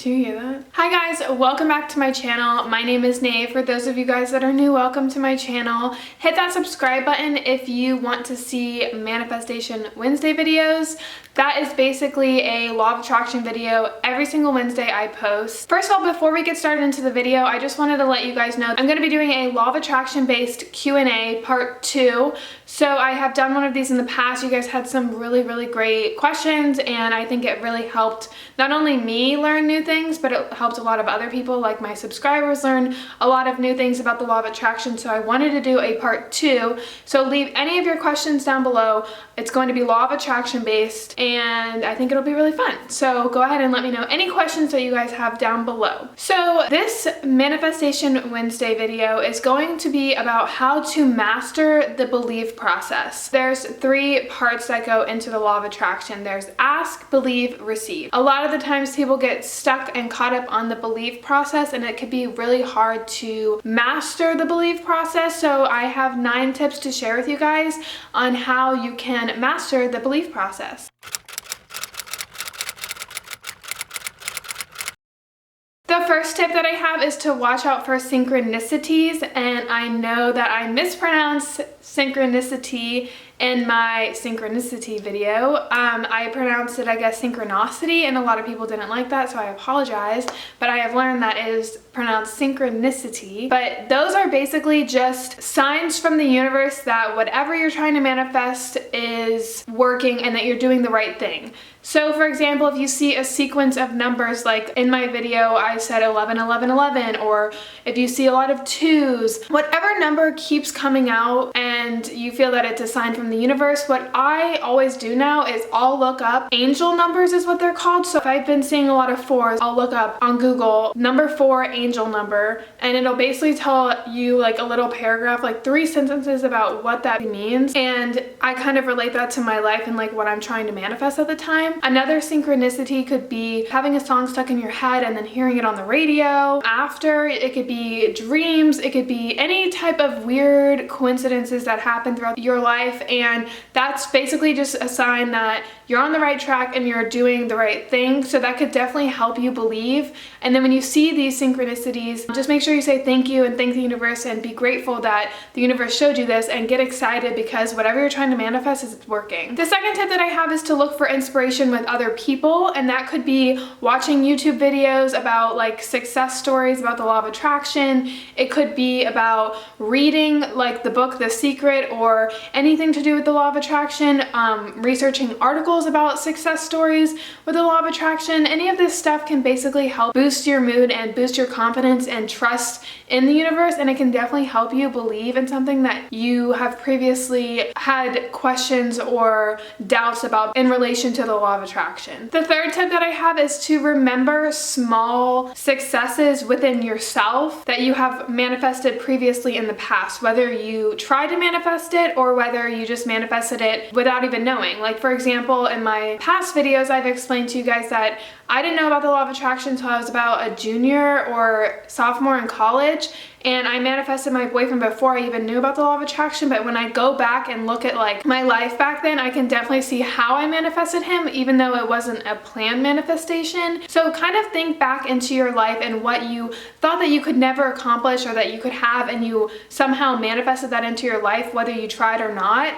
you hear that? Hi guys, welcome back to my channel. My name is Nay. For those of you guys that are new, welcome to my channel. Hit that subscribe button if you want to see Manifestation Wednesday videos. That is basically a law of attraction video every single Wednesday I post. First of all, before we get started into the video, I just wanted to let you guys know I'm going to be doing a law of attraction based Q&A part 2. So I have done one of these in the past. You guys had some really great questions, and I think it really helped not only me learn new things, but it helped a lot of other people, like my subscribers, learn a lot of new things about the law of attraction. So I wanted to do a part 2. So leave any of your questions down below. It's going to be law of attraction based, and I think it'll be really fun. So go ahead and let me know any questions that you guys have down below. So this Manifestation Wednesday video is going to be about how to master the belief process. There's 3 parts that go into the law of attraction. There's ask, believe, receive. A lot of the times people get stuck and caught up on the belief process, and it could be really hard to master the belief process. So I have 9 tips to share with you guys on how you can master the belief process. The first tip that I have is to watch out for synchronicities, and I know that I mispronounced synchronicity in my synchronicity video. I pronounced it, I guess, synchronicity, and a lot of people didn't like that, so I apologize, but I have learned that it is pronounced synchronicity. But those are basically just signs from the universe that whatever you're trying to manifest is working and that you're doing the right thing. So for example, if you see a sequence of numbers, like in my video I said 11 11 11, or if you see a lot of 2s, whatever number keeps coming out and you feel that it's a sign from the universe, what I always do now is I'll look up angel numbers, is what they're called. So if I've been seeing a lot of 4s, I'll look up on Google number 4 angel number, and it'll basically tell you like a little paragraph, like 3 sentences about what that means, and I kind of relate that to my life and like what I'm trying to manifest at the time. Another synchronicity could be having a song stuck in your head and then hearing it on the radio after. It could be dreams, it could be any type of weird coincidences that happen throughout your life, and that's basically just a sign that you're on the right track and you're doing the right thing. So that could definitely help you believe. And then when you see these synchronicities, just make sure you say thank you and thank the universe and be grateful that the universe showed you this, and get excited because whatever you're trying to manifest is working. The second tip that I have is to look for inspiration with other people, and that could be watching YouTube videos about like success stories about the law of attraction. It could be about reading like the book The Secret or anything to do with the law of attraction, researching articles about success stories with the law of attraction. Any of this stuff can basically help boost your mood and boost your confidence and trust in the universe, and it can definitely help you believe in something that you have previously had questions or doubts about in relation to the law of attraction. The third tip that I have is to remember small successes within yourself that you have manifested previously in the past, whether you tried to manifest it or whether you just manifested it without even knowing. Like for example, in my past videos I've explained to you guys that I didn't know about the law of attraction until I was about a junior or sophomore in college, and I manifested my boyfriend before I even knew about the law of attraction. But when I go back and look at like my life back then, I can definitely see how I manifested him, even though it wasn't a planned manifestation. So kind of think back into your life and what you thought that you could never accomplish or that you could have, and you somehow manifested that into your life, whether you tried or not.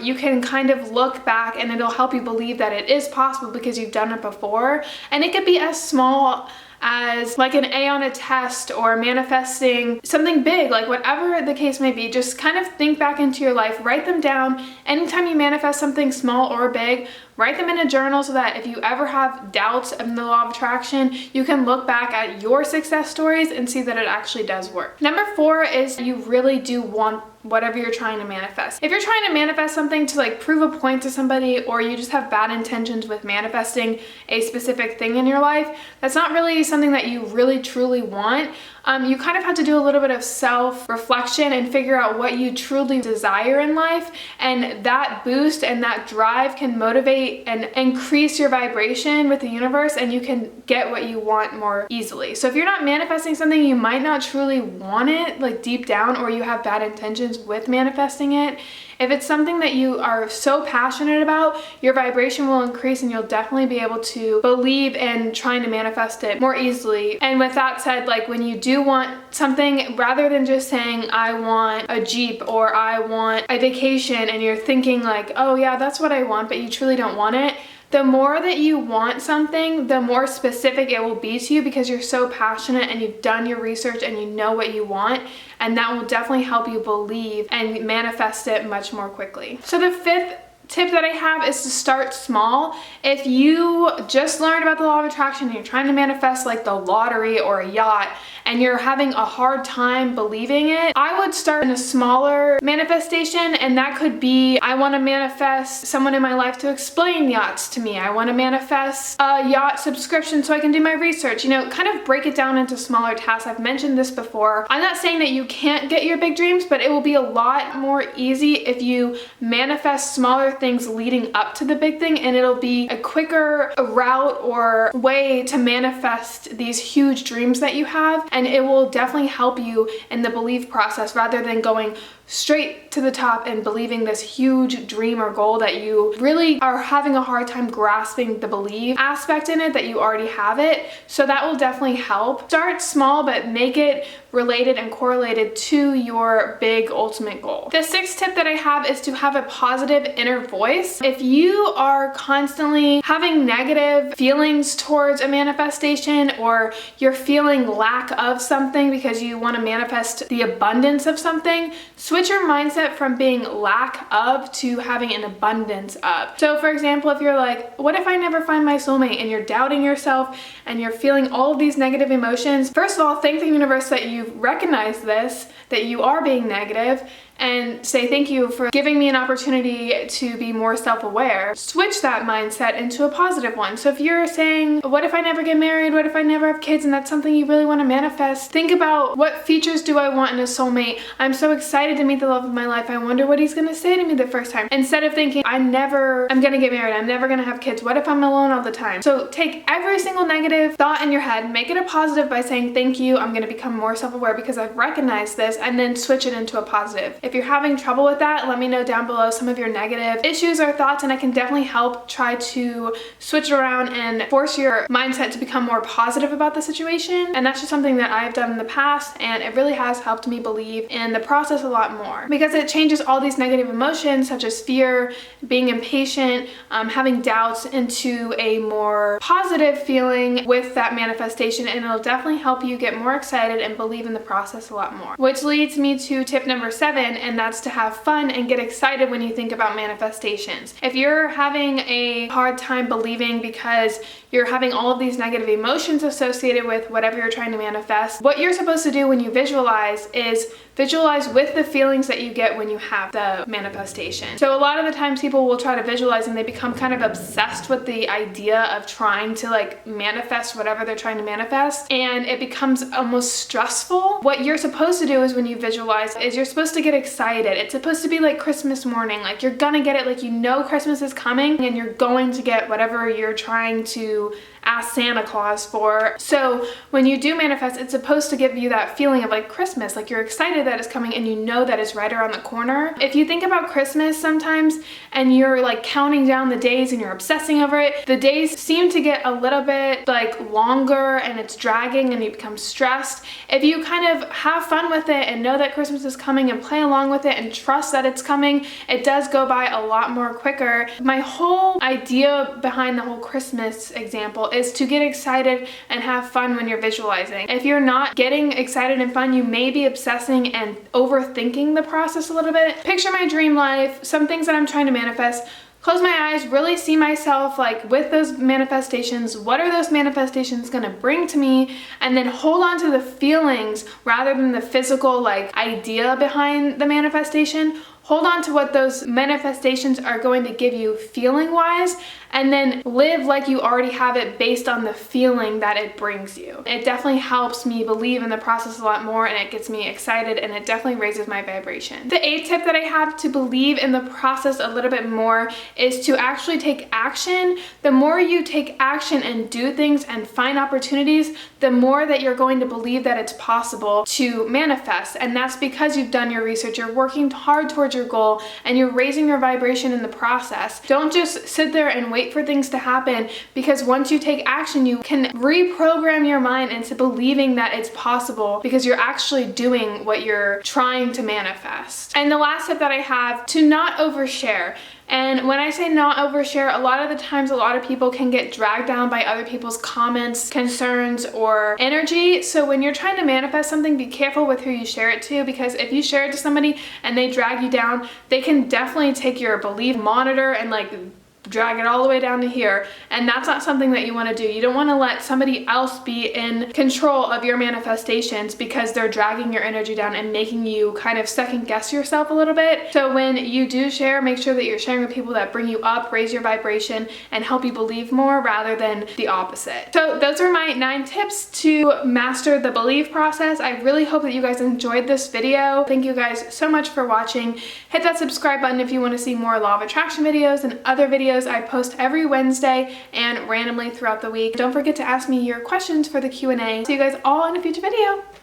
You can kind of look back and it'll help you believe that it is possible because you've done it before. And it could be as small as like an A on a test or manifesting something big, like whatever the case may be. Just kind of think back into your life, write them down. Anytime you manifest something small or big, write them in a journal so that if you ever have doubts in the law of attraction, you can look back at your success stories and see that it actually does work. Number 4 is you really do want whatever you're trying to manifest. If you're trying to manifest something to like prove a point to somebody, or you just have bad intentions with manifesting a specific thing in your life, that's not really something that you really truly want. You kind of have to do a little bit of self-reflection and figure out what you truly desire in life, and that boost and that drive can motivate and increase your vibration with the universe, and you can get what you want more easily. So if you're not manifesting something, you might not truly want it like deep down, or you have bad intentions with manifesting it, If it's something that you are so passionate about, your vibration will increase and you'll definitely be able to believe in trying to manifest it more easily. And with that said, like when you do want something, rather than just saying, I want a Jeep or I want a vacation, and you're thinking like, oh yeah, that's what I want, but you truly don't want it, the more that you want something, the more specific it will be to you because you're so passionate and you've done your research and you know what you want, and that will definitely help you believe and manifest it much more quickly. So the fifth tip that I have is to start small. If you just learned about the law of attraction and you're trying to manifest like the lottery or a yacht and you're having a hard time believing it, I would start in a smaller manifestation, and that could be, I want to manifest someone in my life to explain yachts to me. I want to manifest a yacht subscription so I can do my research. You know, kind of break it down into smaller tasks. I've mentioned this before. I'm not saying that you can't get your big dreams, but it will be a lot more easy if you manifest smaller things leading up to the big thing, and it'll be a quicker route or way to manifest these huge dreams that you have, and it will definitely help you in the belief process rather than going straight to the top and believing this huge dream or goal that you really are having a hard time grasping the belief aspect in it, that you already have it. So that will definitely help. Start small, but make it related and correlated to your big ultimate goal. The sixth tip that I have is to have a positive inner voice. If you are constantly having negative feelings towards a manifestation, or you're feeling lack of something because you want to manifest the abundance of something, switch your mindset from being lack of to having an abundance of. So for example, if you're like, what if I never find my soulmate, and you're doubting yourself and you're feeling all of these negative emotions, first of all, thank the universe that you've recognized this, that you are being negative, and say thank you for giving me an opportunity to be more self-aware. Switch that mindset into a positive one. So if you're saying, what if I never get married? What if I never have kids? And that's something you really want to manifest. Think about, what features do I want in a soulmate? I'm so excited to meet the love of my life. I wonder what he's going to say to me the first time. Instead of thinking, I'm going to get married. I'm never going to have kids. What if I'm alone all the time? So take every single negative thought in your head, make it a positive by saying, thank you. I'm going to become more self-aware because I've recognized this, and then switch it into a positive. If you're having trouble with that, let me know down below some of your negative issues or thoughts, and I can definitely help try to switch around and force your mindset to become more positive about the situation. And that's just something that I've done in the past, and it really has helped me believe in the process a lot more, because it changes all these negative emotions such as fear, being impatient, having doubts, into a more positive feeling with that manifestation, and it'll definitely help you get more excited and believe in the process a lot more. Which leads me to tip number 7, and that's to have fun and get excited when you think about manifestations. If you're having a hard time believing because you're having all of these negative emotions associated with whatever you're trying to manifest, what you're supposed to do when you visualize is visualize with the feelings that you get when you have the manifestation. So a lot of the times people will try to visualize and they become kind of obsessed with the idea of trying to like manifest whatever they're trying to manifest, and it becomes almost stressful. What you're supposed to do is, when you visualize, is you're supposed to get excited. It's supposed to be like Christmas morning, like you're gonna get it, like you know Christmas is coming and you're going to get whatever you're trying to ask Santa Claus for. So when you do manifest, it's supposed to give you that feeling of like Christmas, like you're excited that it's coming and you know that it's right around the corner. If you think about Christmas sometimes and you're like counting down the days and you're obsessing over it, the days seem to get a little bit like longer and it's dragging and you become stressed. If you kind of have fun with it and know that Christmas is coming and play along with it and trust that it's coming, it does go by a lot more quicker. My whole idea behind the whole Christmas example is to get excited and have fun when you're visualizing. If you're not getting excited and fun, you may be obsessing and overthinking the process a little bit. Picture my dream life, some things that I'm trying to manifest. Close my eyes, really see myself like with those manifestations. What are those manifestations gonna bring to me? And then hold on to the feelings rather than the physical like idea behind the manifestation. Hold on to what those manifestations are going to give you feeling wise, and then live like you already have it based on the feeling that it brings you. It definitely helps me believe in the process a lot more, and it gets me excited, and it definitely raises my vibration. The 8th tip that I have to believe in the process a little bit more is to actually take action. The more you take action and do things and find opportunities, the more that you're going to believe that it's possible to manifest. And that's because you've done your research, you're working hard towards your goal, and you're raising your vibration in the process. Don't just sit there and wait for things to happen, because once you take action, you can reprogram your mind into believing that it's possible because you're actually doing what you're trying to manifest. And the last tip that I have, to not overshare. And when I say not overshare, a lot of the times a lot of people can get dragged down by other people's comments, concerns, or energy. So when you're trying to manifest something, be careful with who you share it to, because if you share it to somebody and they drag you down, they can definitely take your belief monitor and like drag it all the way down to here, and that's not something that you want to do. You don't want to let somebody else be in control of your manifestations because they're dragging your energy down and making you kind of second guess yourself a little bit. So when you do share, make sure that you're sharing with people that bring you up, raise your vibration, and help you believe more rather than the opposite. So those are my 9 tips to master the belief process. I really hope that you guys enjoyed this video. Thank you guys so much for watching. Hit that subscribe button if you want to see more law of attraction videos and other videos I post every Wednesday and randomly throughout the week. Don't forget to ask me your questions for the Q&A. See you guys all in a future video.